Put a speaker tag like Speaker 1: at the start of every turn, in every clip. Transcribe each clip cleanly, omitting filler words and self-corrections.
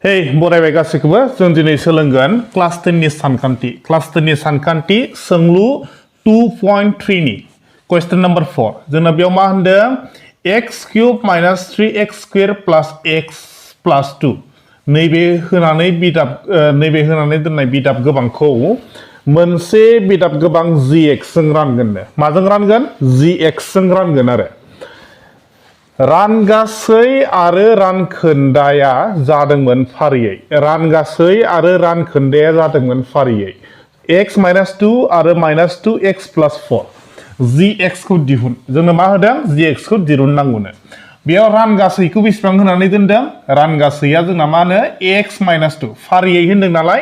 Speaker 1: Hey, बरायबाय गासैखौबो जों दिनै सोलोंगोन क्लास 10 नि सानखान्थि सोंलु 2.3 नि क्वेश्चन नंबर 4 जोंना बेयाव मा होनदों x cube minus 3x square plus x plus 2 नैबे होनानै दोननाय बिदाब गोबांखौ मोनसे बिदाब गोबां gx जों रानगोन माजों रानगोन gx जों रानगोन आरो रानगासै आरो रानखोन्दाया जादोंमोन फारियै x minus 2 आरो minus 2x plus 4 gx खौ दिहुन जोंनो मा होदों gx खौ दिहुननांगौनो बेयाव रानगासैखौ बेसेबां होनानै दोनदों रानगासैया जोंना मा होनो x minus 2 फारियै होनदों नालाय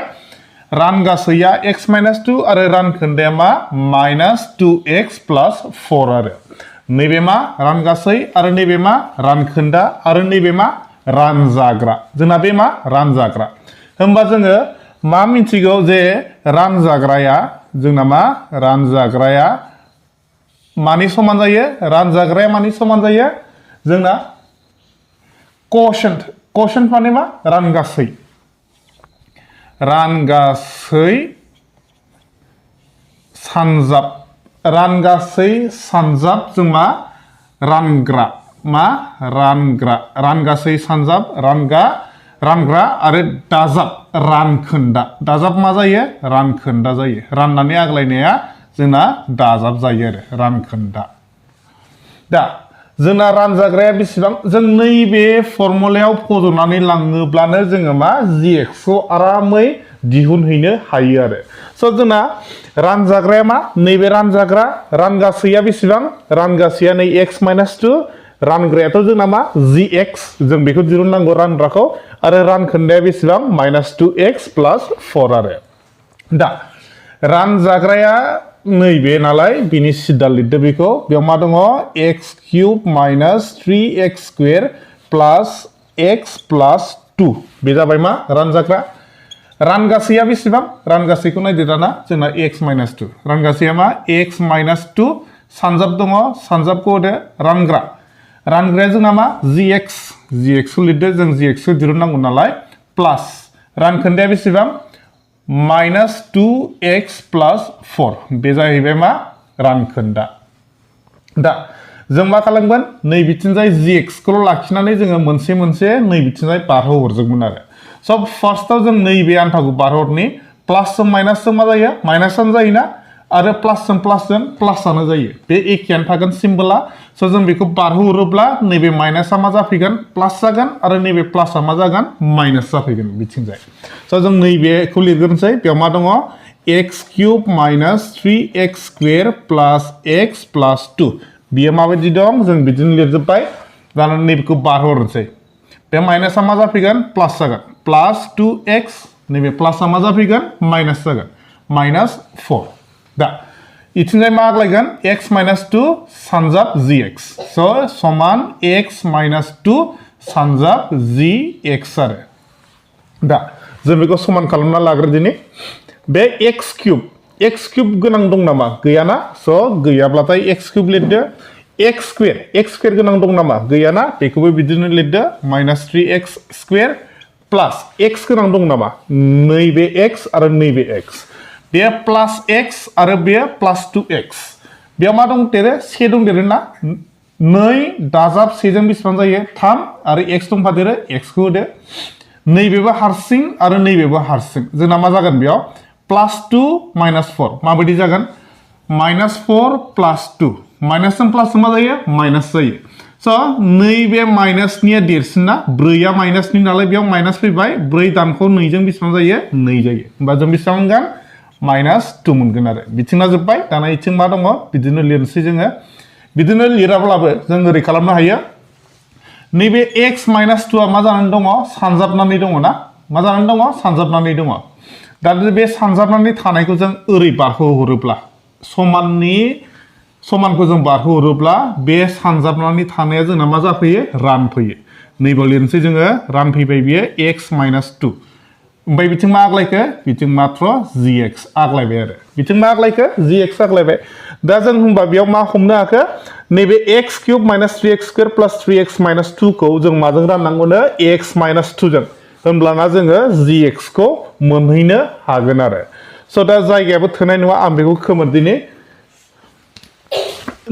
Speaker 1: रानगासैया x minus 2 आरो रानखोन्दाया मा minus 2x plus 4 आरो नैबे मा रानगासै आरो नैबे मा रानखोन्दा आरो नैबे मा रानजाग्रा जोंना बे मा रानजाग्रा होमबा जोङो मा मिथिगौ जे रानजाग्राया जोंना मा रानजाग्राया मानि समान जायो रानजाग्राया मानि समान जायो जोंना quotient माने मा रानगासै सानजाब जों मा रानग्रा रानगासै सानजाब रानग्रा आरो दाजाब दाजाब मा जायो रानखोन्दा जायो राननानै आग्लायनाया जोंना दाजाब जायो आरो रानखोन्दा दा जोंना रानजाग्राया बेसेबां जों नैबे फर्मुलायाव फज'नानै लाङोब्लानो जोङो मा gx खौ आरामै दिहुनहैनो हायो आरो स' जोंना रानजाग्राया मा नैबे रानजाग्रा रानगासैया बेसेबां रानगासैया नै x minus 2 रानग्रायाथ' जोंना मा gx जों बेखौ दिहुननांगौ रानग्राखौ आरो रानखोन्दाया बेसेबां minus 2x plus 4 आरो दा रानजाग्राया नैबे नालाय बिनि सिदा लिरदो बेखौ बेयाव मा दङ x cube minus 3x square plus x plus 2 बे जाबाय मा रानजाग्रा रानगासैया बेसेबां रानगासैखौ नायदो दाना जोंना x minus 2 रानगासैया मा x minus 2 सानजाब दङ सानजाबखौ होदो रानग्राया जोंना मा gx खौ लिरदो जों gx खौ दिहुननांगौ नालाय प्लास रानखोन्दाया बेसेबां minus 2x plus 4 बे जाहैबाय मा रानखोन्दा दा जों मा खालामगोन नै बिथिंजाय gx खौल' लाखिनानै जोङो मोनसे नै बिथिंजाय बारहोहरजोबगोन आरो स' फार्स्टआव जों नैबे आन्थाखौ बारहरनि प्लासजों माइनासजों मा जायो माइनासानो जायोना आरो प्लासजों प्लासआनो जायो बे एखेयानो थागोन सिम्बला स' जों बेखौ बारहोहरोब्ला नैबे माइनासा मा जाफैगोन प्लास जागोन आरो नैबे प्लासआ मा जागोन माइनास जाफैगोन बिथिंजाय स' जों नैबेखौ लिरग्रोनोसै बेयाव मा दङ x cube minus 3x square plus x plus 2 बियो माबायदि दं जों बिदिनो लिरजोब्बाय दाना नैबेखौ बारहोहरनोसै बे माइनासा मा जाफैगोन प्लास जागोन प्लास 2x नैबे प्लासआ मा जाफैगोन माइनास जागोन माइनास 4 दा इथिंजाय मा आग्लायगोन x minus 2 सानजाब gx स' समान x minus 2 सानजाब gx आरो दा जों बेखौ समान खालामना लाग्रोदिनि बे x cube गोनां दं नामा गैयाना स' गैयाब्लाथाय x cube लिरदो x square गोनां दं नामा गैयाना बेखौबो बिदिनो लिरदो minus 3x square प्लास x गोनां दं नामा नैबे x आरो नैबे x बे प्लास x आरो बे प्लास 2x बेयाव मा दंदेरो से दंदेरो ना 2 दाजाब 1 जों बेसेबां जायो 3 आरो x दंफादेरो x खौ होदो नैबेबो हारसिं आरो नैबेबो हारसिं जोंना मा जागोन बेयाव प्लास 2 minus 4 माबायदि जागोन minus 4 plus 2 माइनासजों प्लासजों मा जायो माइनास जायो स' नैबे माइनासनिया देरसिन ना 4आ माइनासनि नालाय बेयाव माइनास फैबाय 4 दानखौ 2 जों बेसेबां जायो 2 जायो होमबा जों बेसेबां मोनगोन minus 2 मोनगोन आरो बिथिंना जोब्बाय दाना इथिं मा दङ बिदिनो लिरनोसै जोङो बिदिनो लिराब्लाबो जों ओरै खालामनो हायो नैबे x minus 2आ मा जानानै दङ सानजाबनानै दङ ना मा जानानै दङ सानजाबनानै दङ दा बे सानजाबनानै थानायखौ जों ओरै बारहोहरोब्ला समानखौ जों बारहोहरोब्ला बे सानजाबनानै थानाया जोंना मा जाफैयो रानफैयो नैबाव लिरनोसै जोङो रानफैबाय बियो x minus 2 ओमफ्राय बिथिं मा आग्लायखो बिथिं मात्र gx आग्लायबाय आरो बिथिं मा आग्लायखो gx आग्लायबाय दा जों होनबा बेयाव मा हमनो हाखो नैबे x cube minus 3x square plus 3x minus 2 खौ जों माजों राननांगौनो x minus 2 जों होमब्लाना जोङो gx खौ मोनहैनो हागोन आरो स' दा जायगायाबो थोनाय नङा आं बेखौ खोमोरदिनि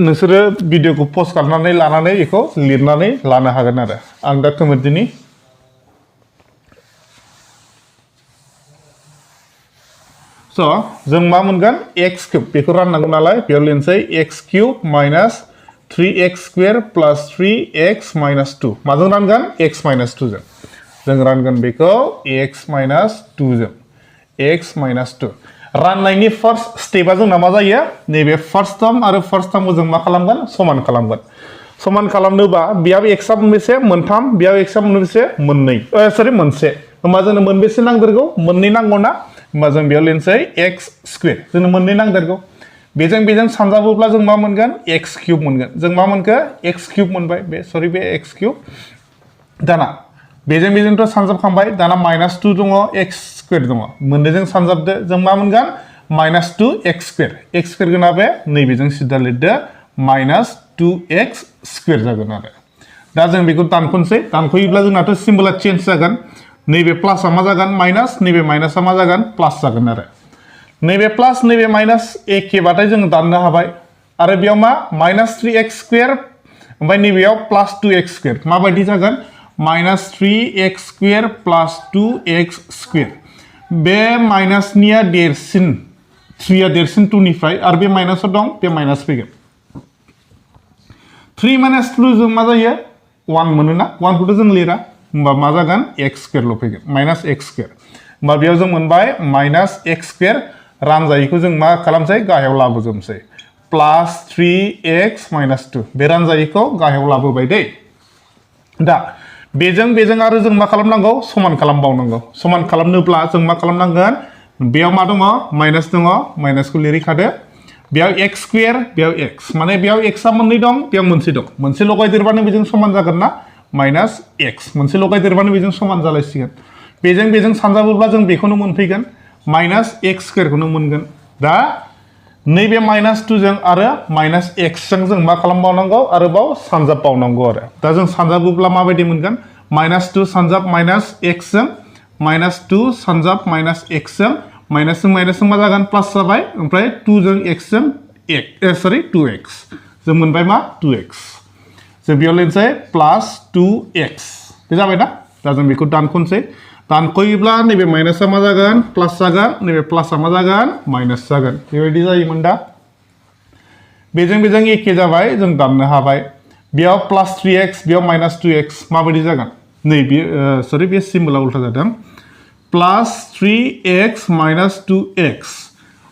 Speaker 1: नोंसोरो भिडिअखौ पज खालामनानै लानानै बेखौ लिरनानै लानो हागोन आरो आं दा खोमोरदिनि स' जों मा मोनगोन x क्यूब बेखौ राननांगौ नालाय बेयाव लिरनोसै x cube minus 3x square plus 3x minus 2 माजों रानगोन x माइनास 2 जों रानगोन बेखौ x माइनास 2 जों x माइनास 2 राननायनि फार्स्ट स्टेपा जोंना मा जायो नैबे फार्स्ट टार्म आरो फार्स्ट टार्मखौ जों मा खालामगोन समान खालामनोबा बेयाव x आ मोनबेसे मोनथाम बेयाव x आ मोनबेसे मोननै सरि मोनसे होमबा जोंनो मोनबेसे नांदेरगौ मोननै नांगौ ना होमबा जों बेयाव लिरनोसै x स्क्वायर जोंनो मोननै नांदेरगौ बेजों सानजाबोब्ला जों मा मोनगोन x क्यूब मोनगोन जों मा मोनखो x क्यूब मोनबाय बे x क्यूब दाना बेजोंथ' सानजाबखांबाय दाना माइनास 2 दङ x स्क्वायर दङ मोननैजों सानजाबदो जों मा मोनगोन माइनास 2 x स्क्वायर गोना बे नैबेजों सिदा लिरदो माइनास 2x स्क्वायर जागोन आरो दा जों बेखौ दानख'नोसै दानख'योब्ला जोंनाथ' सिम्बला चेन्ज जागोन नैबे प्लासआ मा जागोन माइनास नैबे माइनासआ मा जागोन प्लास जागोन आरो नैबे प्लास नैबे माइनास एखेबाथाय जों दाननो हाबाय आरो बेयाव मा माइनास 3x स्क्वायर ओमफ्राय नैबेयाव प्लास 2x स्क्वायर माबायदि जागोन माइनास 3x स्क्वायर प्लास 2x स्क्वायर बे माइनासनिया देरसिन 3 आ देरसिन 2 निफ्राय आरो बे माइनासआव दं बे माइनास फैगोन 3 माइनास 2 जों मा जायो 1 मोनोना 1 खौथ' जों लिरा होमबा मा जागोन x स्क्वायरल' फैगोन माइनास x स्क्वायर होमबा बेयाव जों मोनबाय माइनास x स्क्वायर रानजायैखौ जों मा खालामसै गाहायाव लाबोजोबसै प्लास 3x माइनास 2 बे रानजायैखौ गाहायाव लाबोबाय दै दा बेजों आरो जों मा खालामनांगौ समान खालामबावनांगौ समान खालामनोब्ला जों मा खालामनांगोन बेयाव मा दङ माइनास दङ माइनासखौ लिरैखादो बेयाव x स्क्वायर बेयाव x माने बेयाव x आ मोननै दं बेयाव मोनसे दं मोनसे लगायदेरबानो बेजों समान जागोन ना माइनास x मोनसे लगायदेरबानो बेजों समान जालायसिगोन बेजों सानजाबोब्ला जों बेखौनो मोनफैगोन माइनास x स्क्वायरखौनो मोनगोन दा नैबे माइनास 2 जों आरो माइनास x जों मा खालामबावनांगौ आरोबाव सानजाबबावनांगौ आरो दा जों सानजाबोब्ला माबायदि मोनगोन माइनास 2 सानजाब माइनास x जों माइनास 2 सानजाब माइनास x जों माइनासजों मा जागोन प्लास जाबाय ओमफ्राय 2 जों x जों सरि 2x जों मोनबाय मा 2x जों बेयाव लिरनोसै प्लास 2x बे जाबाय ना दा जों बेखौ दानख'नोसै दानख'योब्ला नैबे माइनासआ मा जागोन प्लास जागोन नैबे प्लासआ मा जागोन माइनास जागोन बेबायदि जायोमोन दा बेजों एखे जाबाय जों दाननो हाबाय बेयाव प्लास 3x बेयाव माइनास 2x माबायदि जागोन नै बे सरि बे सिम्बला उल्था जादों प्लास 3x माइनास 2x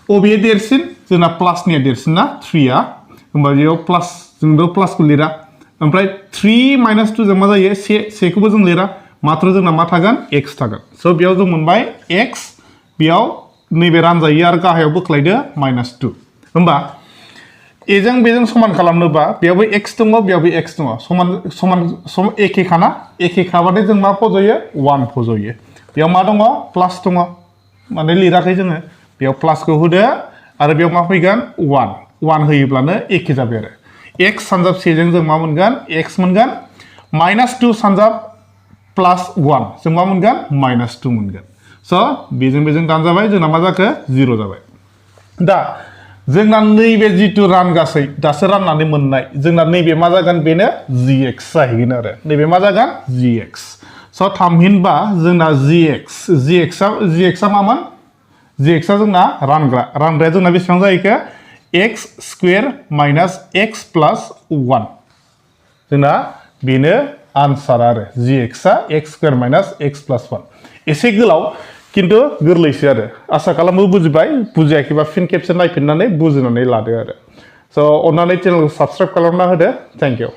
Speaker 1: अबे देरसिन जोंना प्लासनिया देरसिन ना 3आ होमबा बेयाव प्लास जोंथ' प्लासखौ लिरा ओमफ्राय 3 माइनास 2 जों मा जायो सेखौबो जों लिरा मात्र जोंना मा थागोन x थागोन स' बेयाव जों मोनबाय x बेयाव नैबे रानजायो आरो गाहायाव बोख्लायदो माइनास 2 होमबा बेजों समान खालामनोबा बेयावबो x दङ बेयावबो x दङ समान एखेखाबाथाय जों मा फज'यो 1 फज'यो बेयाव मा दङ प्लास दङ माने लिराखै जोङो बेयाव प्लासखौ होदो आरो बेयाव मा फैगोन 1 होयोब्लानो एखे जाबाय आरो x सानजाब सेजों जों मा मोनगोन x मोनगोन माइनास 2 सानजाब प्लास 1 जों मा मोनगोन माइनास 2 मोनगोन स' बेजों दानजाबाय जोंना मा जाखो 0 जाबाय दा जोंना नैबे जिथु रानगासै दासो राननानै मोननाय जोंना नैबे मा जागोन बेनो gx जाहैगोन आरो नैबे मा जागोन gx स' थामहिनबा जोंना gx आ मामोन gx आ जोंना रानग्राया जोंना बेसेबां जाहैखो x स्क्वायर माइनास x प्लास 1 जोंना बेनो आन्सार आरो gx आ x स्क्वायर माइनास x प्लास 1 एसे गोलाव किन्तु गोरलैसो आरो आसा खालामो बुजिबाय बुजियाखैबा फिन खेबसे नायफिननानै बुजिनानै लादो आरो स' अन्नानै चेनेलखौ साबस्क्राइब खालामना होदो थेंक इउ